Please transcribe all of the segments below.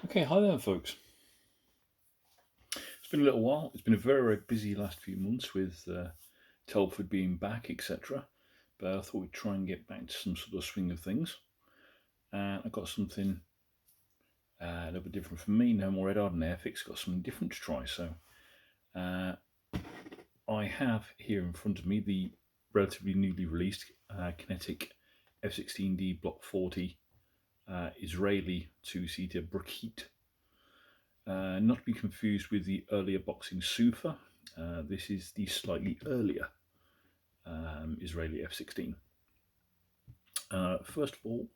Okay, hi there folks. It's been a little while. It's been a very, very busy last few months with Telford being back, etc. But I thought we'd try and get back to some sort of swing of things. And I got something a little bit different from me. No more Ed Arden Airfix. Got something different to try. So I have here in front of me the relatively newly released Kinetic F-16D Block 40 Israeli two-seater Brakeet. Not to be confused with the earlier boxing Sufa. This is the slightly earlier Israeli F-16. First of all,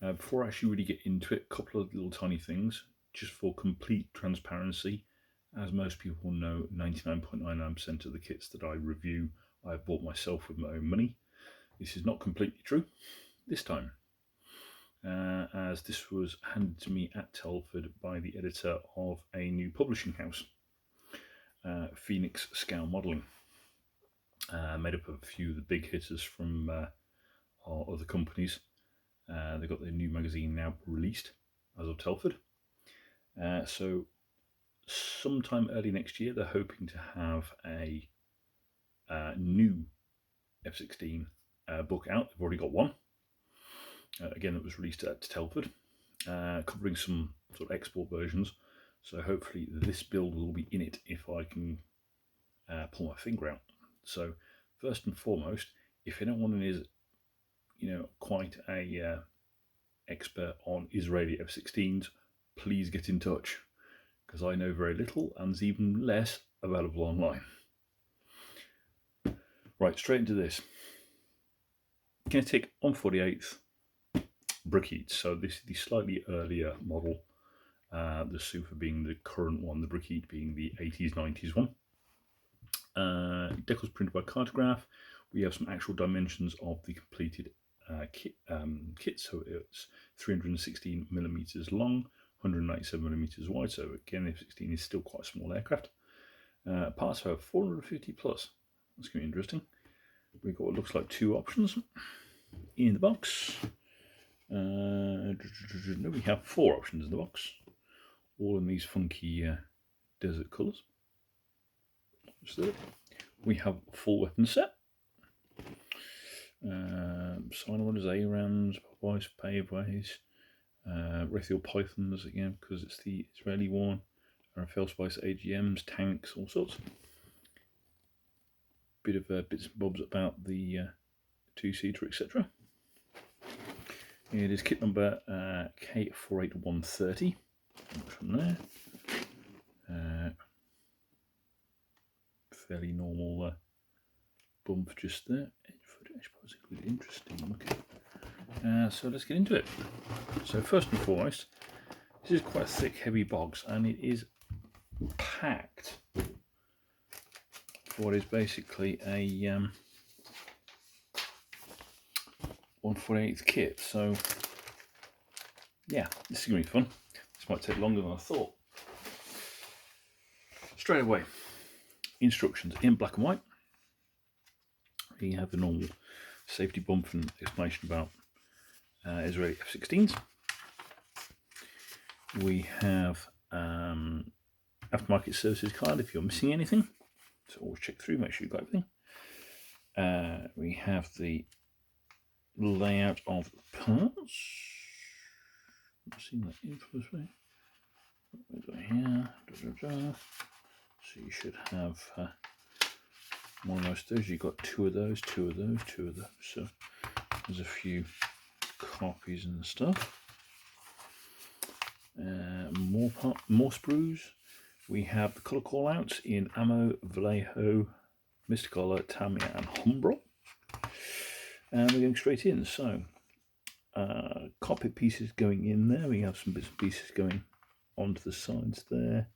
before I actually really get into it, a couple of little tiny things, just for complete transparency. As most people know, 99.99% of the kits that I review, I've bought myself with my own money. This is not completely true this time, as this was handed to me at Telford by the editor of a new publishing house, Phoenix Scale Modelling, made up of a few of the big hitters from our other companies. They've got their new magazine now released as of Telford. So sometime early next year, they're hoping to have a new F-16 book out. They've already got one. Again, that was released at Telford, covering some sort of export versions. So hopefully this build will be in it if I can pull my finger out. So first and foremost, if anyone is, quite a expert on Israeli F-16s, please get in touch, because I know very little and there's even less available online. Right, straight into this. Kinetic 1/48 Brakeet. So this is the slightly earlier model, the Sufa being the current one, the Brakeet being the 80s, 90s one. Decals printed by Cartograph. We have some actual dimensions of the completed kit. So it's 316 millimeters long, 197 millimeters wide. So again, the F-16 is still quite a small aircraft. Parts are 450 plus. That's going to be interesting. We've got what looks like two options in the box. No, we have four options in the box, all in these funky desert colours. So we have a full weapon set. Sign orders, ARAMs, Popeyes, Paveways, Raytheon Pythons again because it's the Israeli one, RFL Spice AGMs, tanks, all sorts. Bit of bits and bobs about the two-seater, etc. It is kit number K48130. From there, fairly normal bump just there. Edge footage, possibly interesting. Okay, so let's get into it. So first and foremost, this is quite a thick, heavy box, and it is packed for what is basically a 1/48 kit. So yeah, this is going to be fun. This might take longer than I thought. Straight away, instructions in black and white. You have the normal safety bump and explanation about Israeli F-16s. We have aftermarket services card if you're missing anything. So always check through, make sure you've got everything. We have the layout of parts. I've seen that info way. Here. So you should have one of those. You've got two of those. So there's a few copies and stuff. More sprues. We have the colour callouts in Ammo, Vallejo, Mysticolor, Tamiya, and Humbrol. And we're going straight in. So cockpit pieces going in there. We have some bits and pieces going onto the sides there.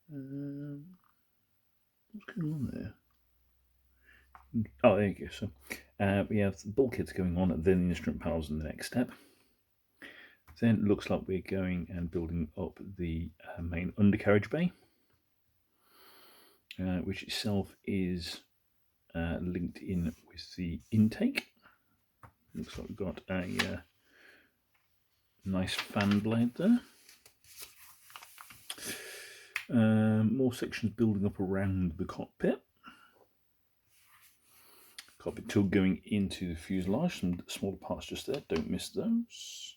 What's going on there? Oh, there you go. So we have the bulkheads going on, then the instrument panels in the next step. Then it looks like we're going and building up the main undercarriage bay, which itself is linked in with the intake. Looks like we've got a nice fan blade there. More sections building up around the cockpit. Cockpit tool going into the fuselage, some smaller parts just there, don't miss those.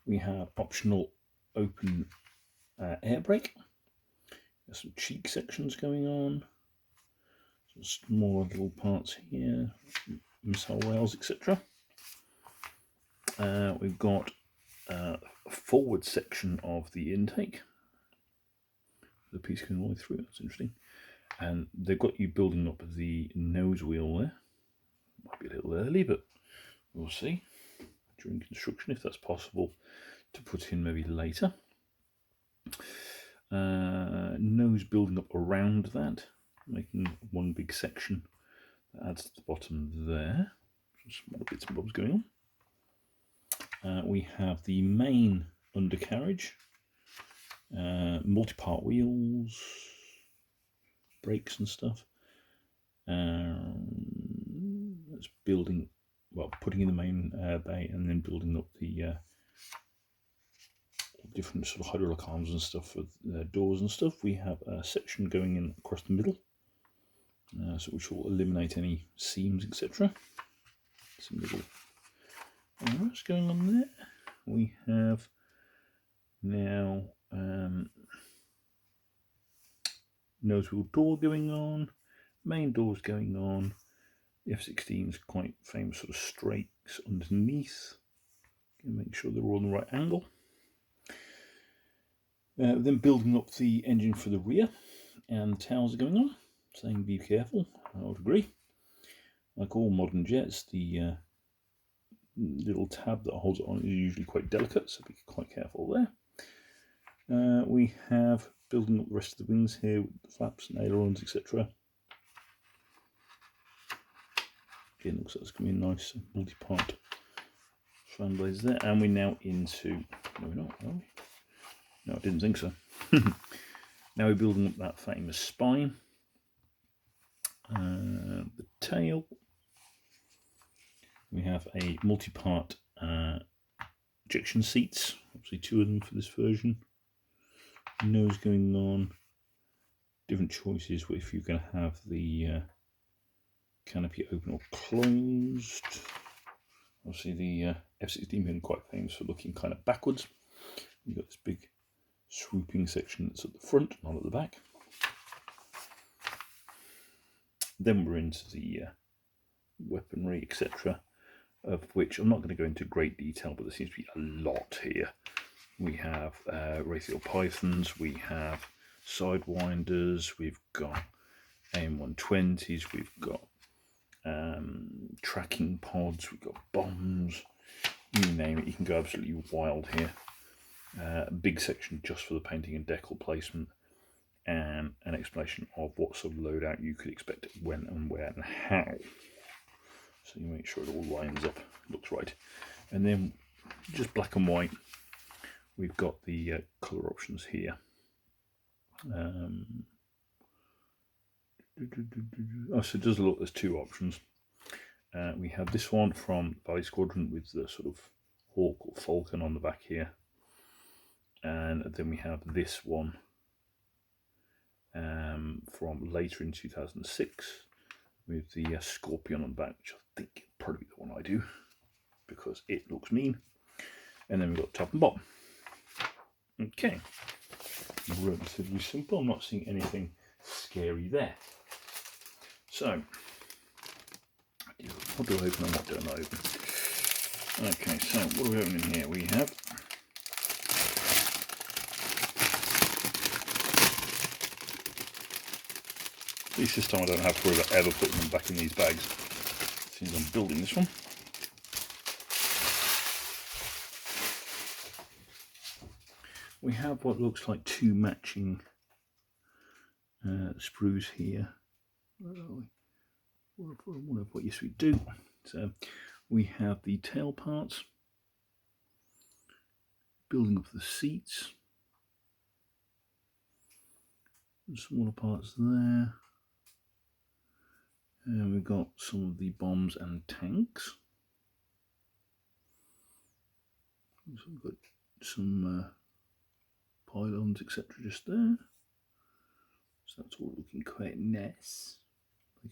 We have optional open air brake. There's some cheek sections going on, some smaller little parts here, missile rails, etc. We've got a forward section of the intake, the piece going all the way through. That's interesting. And they've got you building up the nose wheel there. Might be a little early, but we'll see during construction if that's possible to put in maybe later. Nose building up around that, making one big section that adds to the bottom there. Some more bits and bobs going on. We have the main undercarriage, multi-part wheels, brakes and stuff. That's building, well, putting in the main bay and then building up the different sort of hydraulic arms and stuff for doors and stuff. We have a section going in across the middle, so which will eliminate any seams, etc. Some little arrows going on there. We have now nose wheel door going on, main doors going on. The F-16 is quite famous sort of strakes underneath. Make sure they're all on the right angle. Then building up the engine for the rear, and towers are going on, saying be careful. I would agree. Like all modern jets, the little tab that holds it on is usually quite delicate, so be quite careful there. We have building up the rest of the wings here with the flaps and ailerons, etc. Again, looks like it's going to be a nice multi-part fan blades there, and we're now into. No, we're not, are we? No, I didn't think so. Now we're building up that famous spine, the tail. We have a multi-part ejection seats, obviously 2 of them for this version. Nose going on. Different choices if you're going to have the canopy open or closed. Obviously the F-16 being quite famous for looking kind of backwards. You've got this big swooping section that's at the front, not at the back. Then we're into the weaponry, etc., of which I'm not going to go into great detail, but there seems to be a lot here. We have radial pythons, we have sidewinders, we've got AIM-120s, we've got tracking pods, we've got bombs, you name it, you can go absolutely wild here. A big section just for the painting and decal placement, and an explanation of what sort of loadout you could expect, when and where and how. So you make sure it all lines up, looks right. And then just black and white, we've got the colour options here. Oh, so it does look, there's 2 options. We have this one from Valley Squadron with the sort of hawk or falcon on the back here. And then we have this one from later in 2006 with the scorpion on the back, which I think is probably the one I do because it looks mean. And then we've got top and bottom. Okay, relatively simple. I'm not seeing anything scary there. So, what do I open and what don't I open? Okay, so what are we opening here? We have at least this time I don't have to worry about ever putting them back in these bags, since I'm building this one. We have what looks like 2 matching sprues here. Where are we? One of what yes we do. So we have the tail parts, building up the seats, and smaller parts there. And we've got some of the bombs and tanks. So we've got some pylons, etc. just there. So that's all looking quite nice.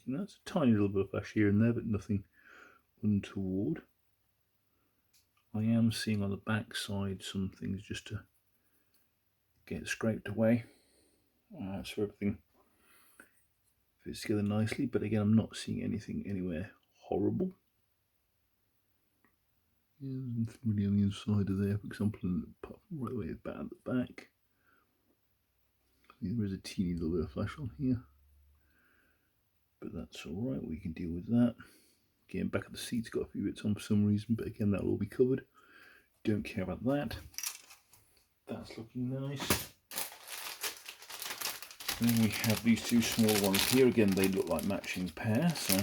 That's a tiny little bit of flash here and there, but nothing untoward. I am seeing on the back side some things just to get scraped away. So everything fits together nicely, but again, I'm not seeing anything anywhere horrible. Yeah, there's nothing really on the inside of there, for example, right away about at the back. There is a teeny little bit of flash on here, but that's alright, we can deal with that. Again, back of the seat's got a few bits on for some reason, but again, that'll all be covered. Don't care about that. That's looking nice. Then we have these two small ones here. Again, they look like matching pair, so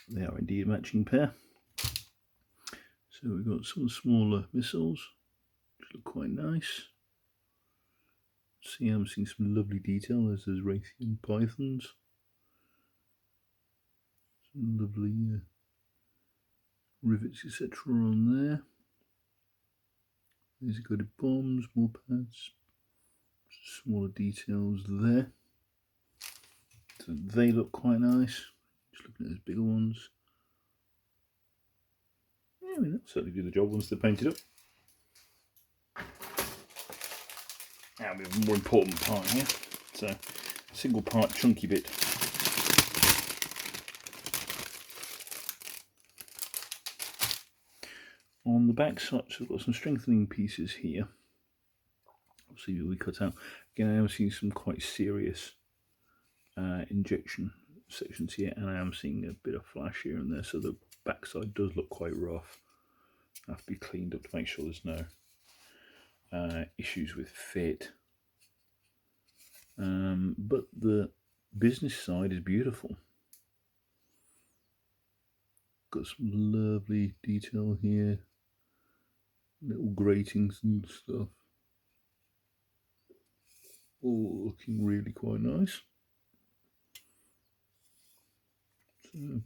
they are indeed a matching pair. So we've got some smaller missiles, which look quite nice. See, I'm seeing some lovely detail. There's those Raytheon Pythons. Some lovely rivets, etc. on there. These are good bombs, more pads, smaller details there. So they look quite nice. Just looking at those bigger ones. Yeah, I mean, that'll certainly do the job once they're painted up. Now we have a more important part here. So, single part chunky bit. On the back side, so we've got some strengthening pieces here. Obviously, we cut out. Again, I am seeing some quite serious injection sections here, and I am seeing a bit of flash here and there. So the backside does look quite rough. Have to be cleaned up to make sure there's no issues with fit. But the business side is beautiful. Got some lovely detail here, little gratings and stuff. All looking really quite nice. So,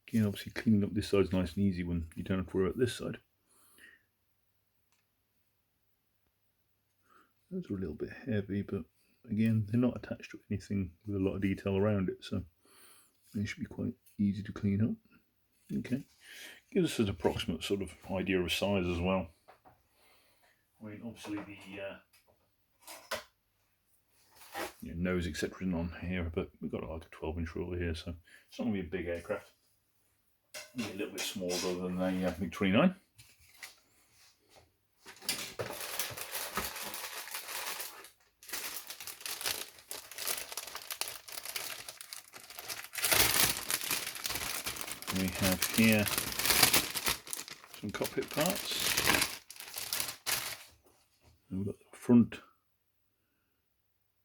again, obviously cleaning up this side is nice and easy when you don't have to worry about this side. Those are a little bit heavy, but again, they're not attached to anything with a lot of detail around it, so they should be quite easy to clean up. Okay, gives us an approximate sort of idea of size as well. I mean, obviously the nose, etc. isn't on here, but we've got like a 12-inch ruler here, so it's not going to be a big aircraft. Maybe a little bit smaller than the MiG-29. We have here some cockpit parts. And we've got the front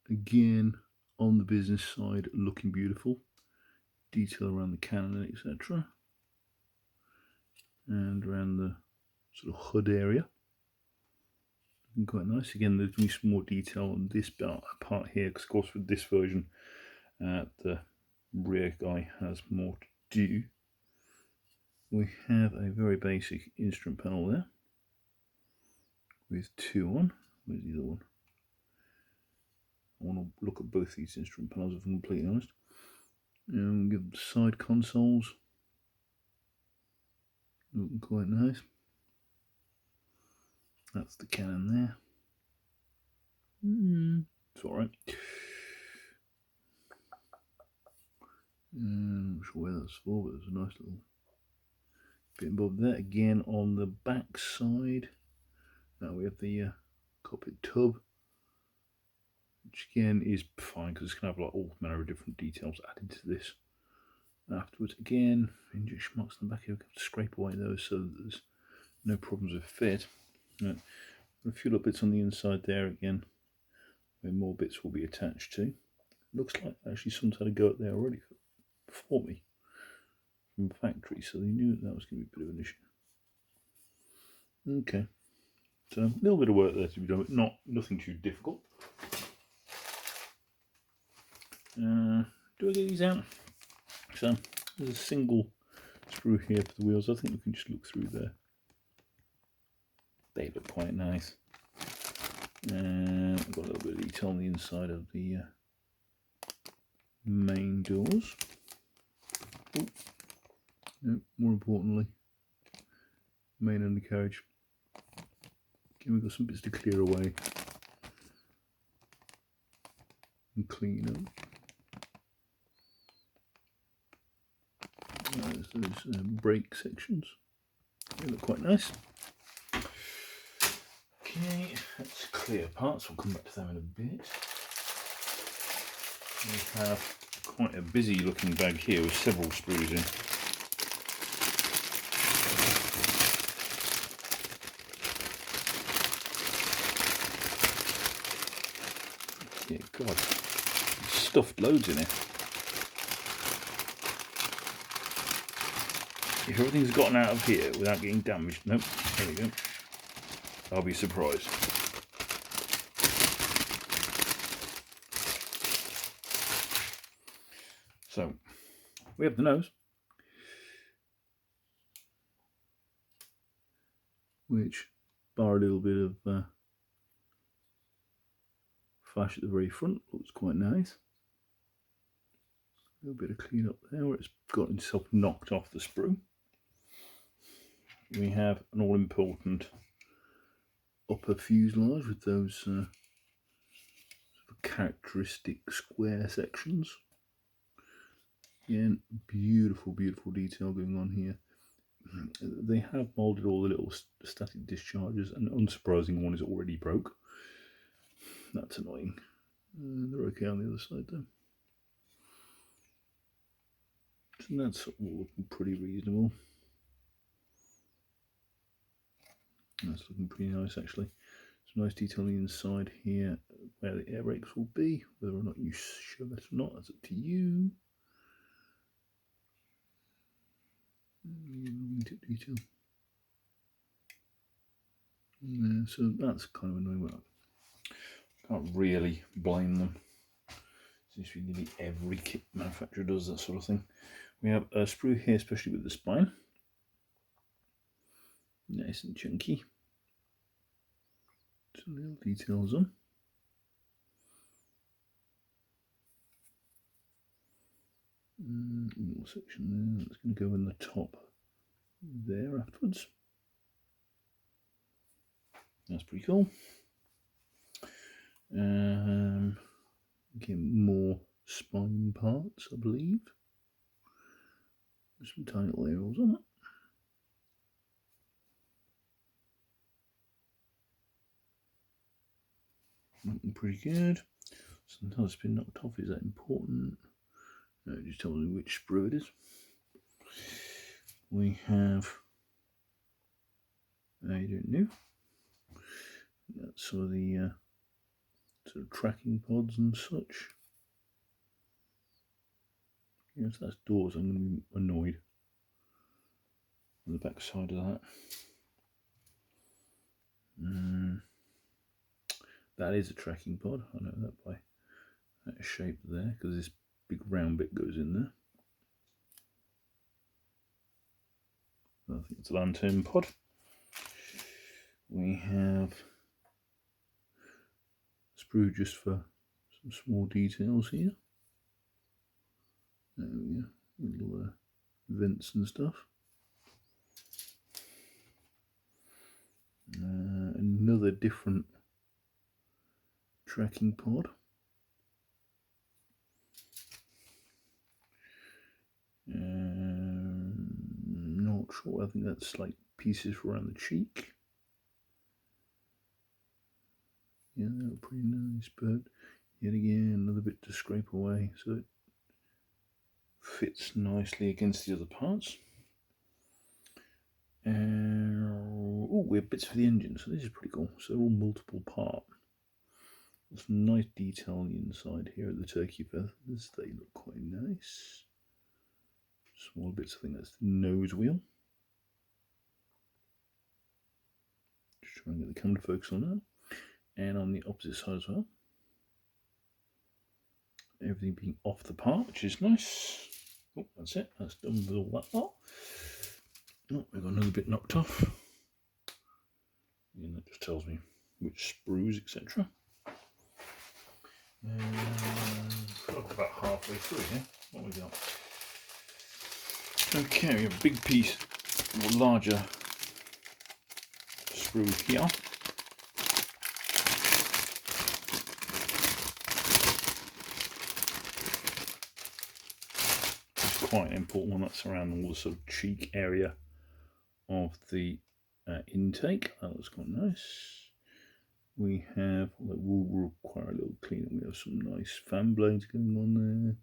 again on the business side looking beautiful. Detail around the cannon, etc. And around the sort of hood area. Looking quite nice. Again, there's going to be some more detail on this part here, because of course with this version the rear guy has more to do. We have a very basic instrument panel there with two on. Where's the other one? I want to look at both these instrument panels if I'm completely honest. And we'll give the side consoles. Looking quite nice. That's the cannon there. It's alright. I'm not sure where that's for, but there's a nice little bit above there. Again on the back side, now we have the cockpit tub, which again is fine because it's going to have like all manner of different details added to this. Afterwards, again, injection marks on the back here. We have to scrape away those so that there's no problems with fit. A few little bits on the inside there again, where more bits will be attached to. Looks like actually someone's had a go at there already for me from factory, so they knew that was going to be a bit of an issue. Okay, so a little bit of work there to be done, but nothing too difficult. Do I get these out? So there's a single through here for the wheels. I think we can just look through there. They look quite nice. And I've got a little bit of detail on the inside of the main doors. Oh, no, more importantly, main undercarriage. Again, we've got some bits to clear away and clean up. There's those brake sections. They look quite nice. Okay, that's clear parts. We'll come back to them in a bit. We have quite a busy looking bag here with several sprues in. Yeah, God, stuffed loads in it. If everything's gotten out of here without getting damaged, nope, there we go. I'll be surprised. So, we have the nose, which, bar a little bit of flash at the very front, looks quite nice. A little bit of clean up there where it's got itself knocked off the sprue. We have an all-important upper fuselage with those sort of characteristic square sections. Again, beautiful, beautiful detail going on here. They have moulded all the little static discharges, and unsurprising, one is already broke. That's annoying. They're okay on the other side though. So that's all looking pretty reasonable. That's looking pretty nice actually. Some nice detail on the inside here where the air brakes will be. Whether or not you show that or not, that's up to you. Wingtip detail. Yeah, so that's kind of annoying. Can't really blame them. Seems to be nearly every kit manufacturer does that sort of thing. We have a sprue here, especially with the spine. Nice and chunky. Some little details on. Little section there. That's going to go in the top there afterwards. That's pretty cool. Again, more spine parts, I believe. There's some tiny little arrows on it. Looking pretty good. Sometimes it's been knocked off. Is that important? No, it just tells me which sprue it is. We have. I don't know. That's some of the sort of tracking pods and such. Yes, that's doors. I'm going to be annoyed on the back side of that. That is a tracking pod. I know that by that shape there, because this big round bit goes in there. I think it's a lantern pod. We have sprue just for some small details here. There we go, little vents and stuff. Another different tracking pod. Not sure. I think that's like pieces for around the cheek. Yeah, they look pretty nice, but yet again, another bit to scrape away so it fits nicely against the other parts. Oh, we have bits for the engine, so this is pretty cool. So they're all multiple part. There's some nice detail on the inside here at the turkey feathers. They look quite nice. Small bits, I think that's the nose wheel. Just try and get the camera to focus on that. And on the opposite side as well. Everything being off the part, which is nice. Oh, that's it. That's done with all that part. Oh, we've got another bit knocked off. And that just tells me which sprues, etc. About halfway through here. What have we got? Okay, we have a big piece, or larger sprue here. It's quite an important one. That's around all the sort of cheek area of the intake. That looks quite nice. We have, that will require a little cleaning. We have some nice fan blades going on there.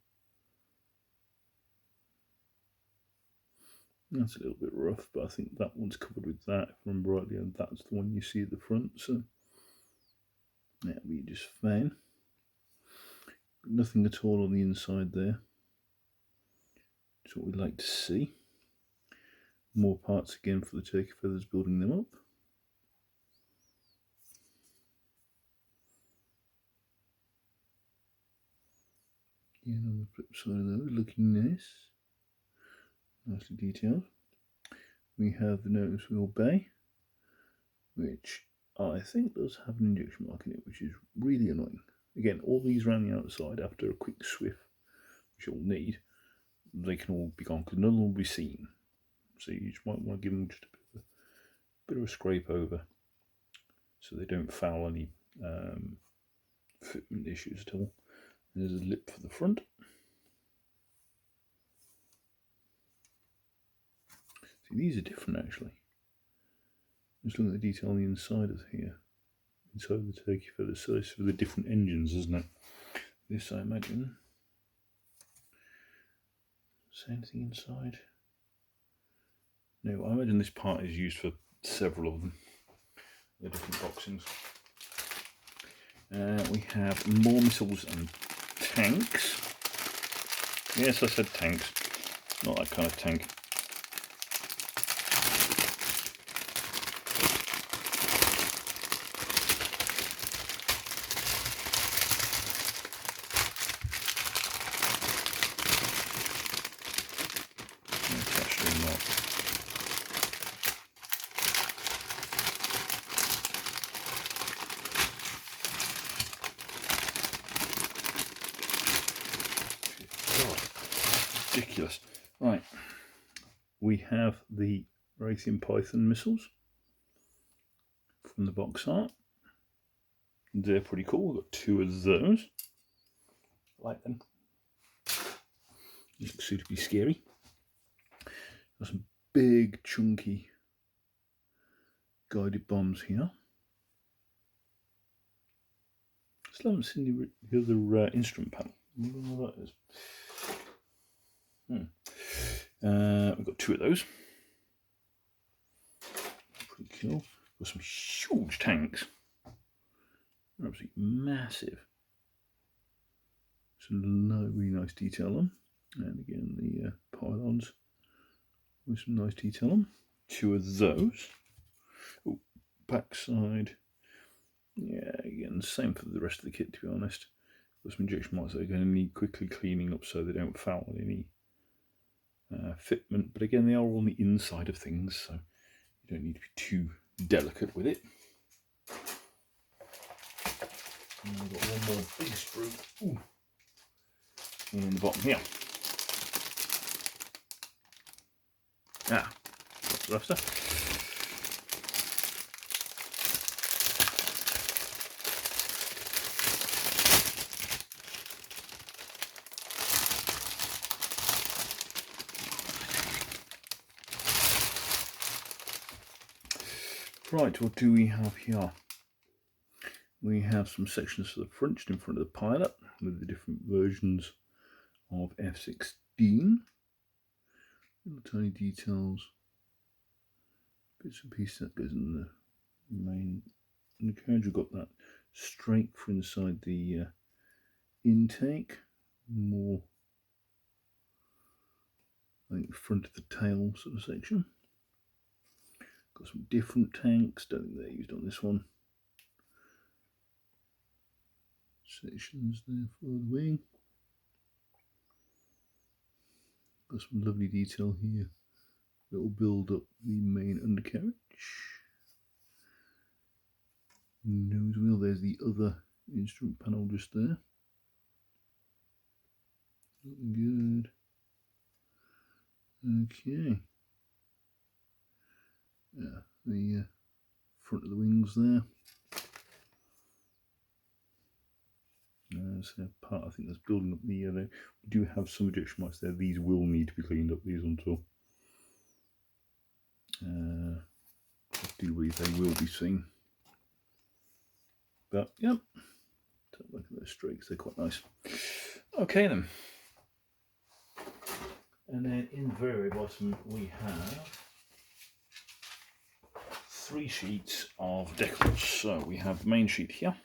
That's a little bit rough, but I think that one's covered with that, if I remember rightly, and that's the one you see at the front, so that'll be just fine. Nothing at all on the inside there. That's what we'd like to see. More parts again for the turkey feathers, building them up. Again, on the flip side of those, looking nice. Nicely detailed. We have the nose wheel bay, which I think does have an injection mark in it, which is really annoying. Again, all these around the outside, after a quick swift, which you'll need, they can all be gone because none will be seen. So you just might want to give them just a bit of a scrape over, so they don't foul any fitment issues at all. There's a lip for the front. See, these are different actually. Just look at the detail on the inside of here, inside of the turkey feathers. So it's for the different engines, isn't it? This, I imagine. Is there anything inside? No, I imagine this part is used for several of them. The different boxings. We have more missiles and tanks. Yes, I said tanks. Not that kind of tank. It's actually not. Ridiculous. Right, we have the Raytheon Python missiles from the box art. They're pretty cool. We've got two of those. I like them. They look suitably scary. Got some big, chunky guided bombs here. Still haven't seen the other instrument panel. I don't know what that is. We've got two of those. Pretty cool. Got some huge tanks. They're absolutely massive. Some really nice detail on. And again, the pylons with some nice detail on. Two of those. Oh, backside. Yeah, again, same for the rest of the kit, to be honest. Got some injection marks that are going to need quickly cleaning up so they don't foul any fitment. But again, they are on the inside of things, so you don't need to be too delicate with it. And we've got one more big sprue. Ooh. One on the bottom here. Ah, that's the rough stuff. Right, what do we have here? We have some sections for the front, just in front of the pilot, with the different versions of F-16. Little tiny details, bits and pieces that goes in the main carriage. We've got that straight for inside the intake, more, I think, front of the tail sort of section. Got some different tanks, don't think they're used on this one. Sections there for the wing. Got some lovely detail here It'll build up the main undercarriage. Nose wheel, there's the other instrument panel just there. Looking good. Okay. Yeah, the front of the wings there. There's a part I think that's building up the we do have some ejection marks there. These will need to be cleaned up, these on top. I do believe they will be seen. But yep, look at those streaks, they're quite nice. Okay then. And then in the very bottom we have 3 sheets of decals. So we have the main sheet here,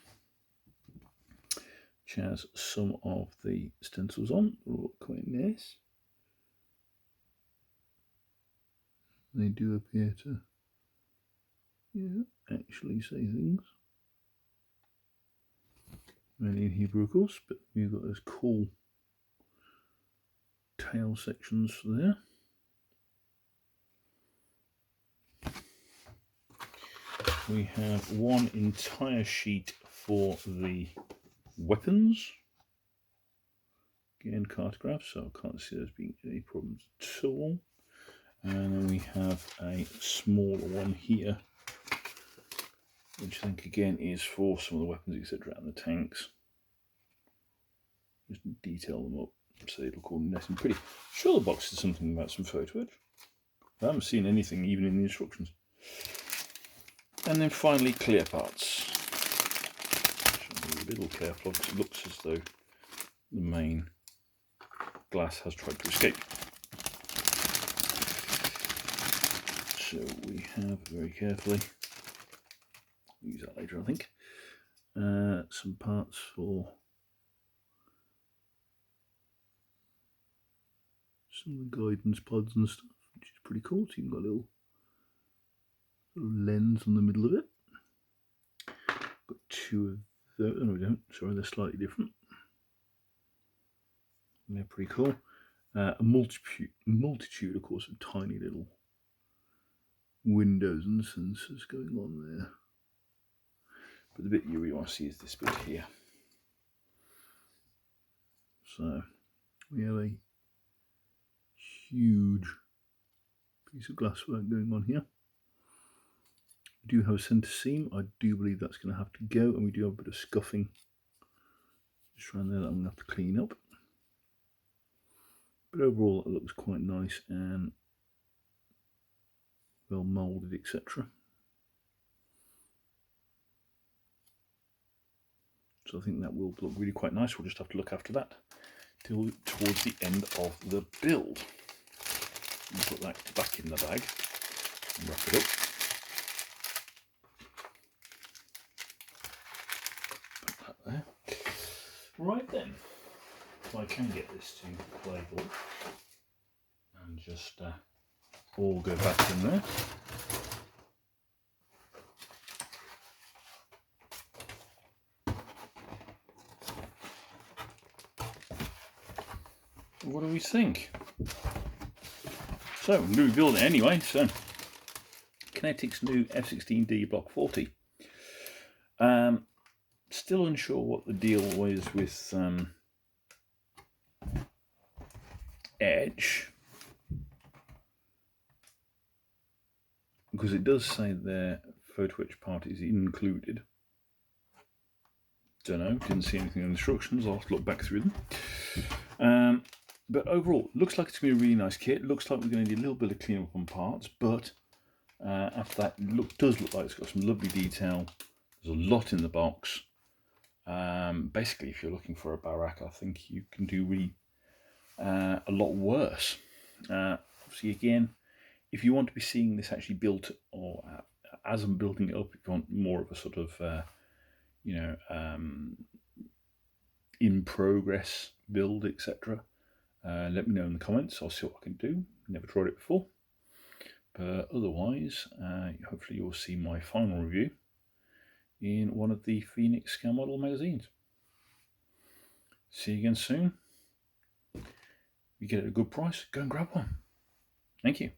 which has some of the stencils on. Look quite nice. They do appear to actually say things. Mainly in Hebrew, of course, but we've got those cool tail sections there. We have one entire sheet for the weapons. Again, cartograph, so I can't see there's been any problems at all. And then we have a smaller one here, which I think again is for some of the weapons, etc., and the tanks. Just detail them up so they look all nice and pretty. Sure, the box is something about some photo edge. I haven't seen anything even in the instructions. And then finally, clear parts. Be a little careful because it looks as though the main glass has tried to escape. So we have, very carefully, use that later I think, some parts for some of the guidance pods and stuff, which is pretty cool. So you've got a little lens on the middle of it. Got 2 of those. Oh no, we don't. Sorry, they're slightly different. And they're pretty cool. A multitude, of course, of tiny little windows and sensors going on there. But the bit you really want to see is this bit here. So we have a huge piece of glasswork going on here. We do have a centre seam. I do believe that's going to have to go, and we do have a bit of scuffing just around there that I'm going to have to clean up. But overall it looks quite nice and well moulded, etc. So I think that will look really quite nice. We'll just have to look after that till towards the end of the build. We'll put that back in the bag and wrap it up. Put that there. Right then, if I can get this to play ball and just all go back in there. What do we think? So, new build it anyway. So, Kinetic's new F-16D Block 40. Still unsure what the deal was with Edge, because it does say their photo etch part is included. Don't know, didn't see anything in the instructions. I'll have to look back through them. But overall, looks like it's going to be a really nice kit. Looks like we're going to need a little bit of cleanup on parts, but after that, it does look like it's got some lovely detail. There's a lot in the box. Basically, if you're looking for a BARAK, I think you can do really a lot worse. Obviously, again, if you want to be seeing this actually built, or as I'm building it up, if you want more of a sort of, in progress build, etc., let me know in the comments. I'll see what I can do. Never tried it before. But otherwise, hopefully you'll see my final review in one of the Phoenix Scale Model magazines. See you again soon. If you get it at a good price, go and grab one. Thank you.